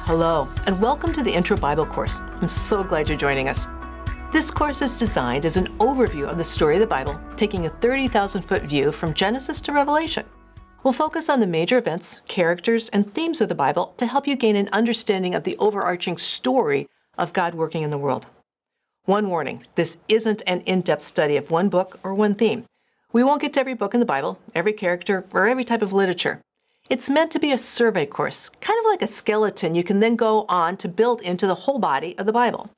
Hello, and welcome to the Intro Bible course. I'm so glad you're joining us. This course is designed as an overview of the story of the Bible, taking a 30,000-foot view from Genesis to Revelation. We'll focus on the major events, characters, and themes of the Bible to help you gain an understanding of the overarching story of God working in the world. One warning, this isn't an in-depth study of one book or one theme. We won't get to every book in the Bible, every character, or every type of literature. It's meant to be a survey course, kind of like a skeleton you can then go on to build into the whole body of the Bible.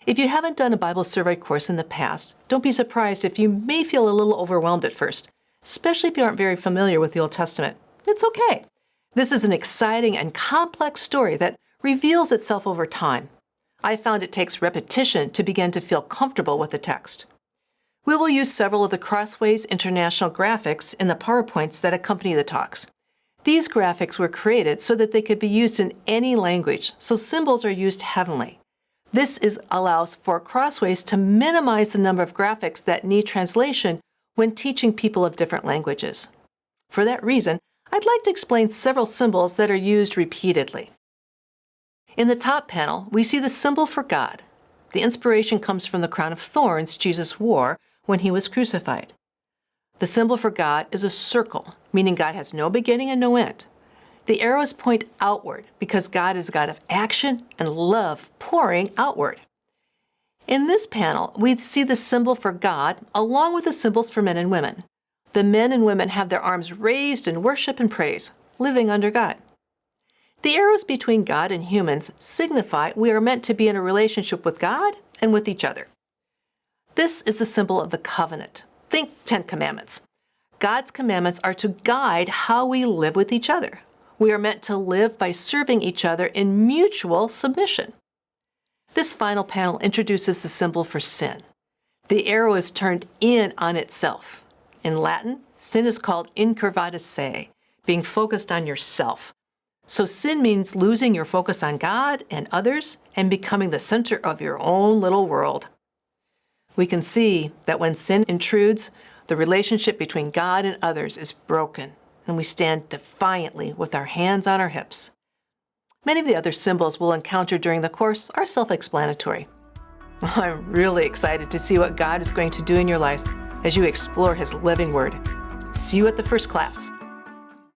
If you haven't done a Bible survey course in the past, don't be surprised if you may feel a little overwhelmed at first, especially if you aren't very familiar with the Old Testament. It's okay. This is an exciting and complex story that reveals itself over time. I found it takes repetition to begin to feel comfortable with the text. We will use several of the Crossways International graphics in the PowerPoints that accompany the talks. These graphics were created so that they could be used in any language, so symbols are used heavenly. This allows for Crossways to minimize the number of graphics that need translation when teaching people of different languages. For that reason, I'd like to explain several symbols that are used repeatedly. In the top panel, we see the symbol for God. The inspiration comes from the crown of thorns Jesus wore when he was crucified. The symbol for God is a circle, meaning God has no beginning and no end. The arrows point outward because God is a God of action and love pouring outward. In this panel, we see the symbol for God along with the symbols for men and women. The men and women have their arms raised in worship and praise, living under God. The arrows between God and humans signify we are meant to be in a relationship with God and with each other. This is the symbol of the covenant. Think 10 Commandments. God's commandments are to guide how we live with each other. We are meant to live by serving each other in mutual submission. This final panel introduces the symbol for sin. The arrow is turned in on itself. In Latin, sin is called incurvata se, being focused on yourself. So sin means losing your focus on God and others and becoming the center of your own little world. We can see that when sin intrudes, the relationship between God and others is broken, and we stand defiantly with our hands on our hips. Many of the other symbols we'll encounter during the course are self-explanatory. I'm really excited to see what God is going to do in your life as you explore His living Word. See you at the first class.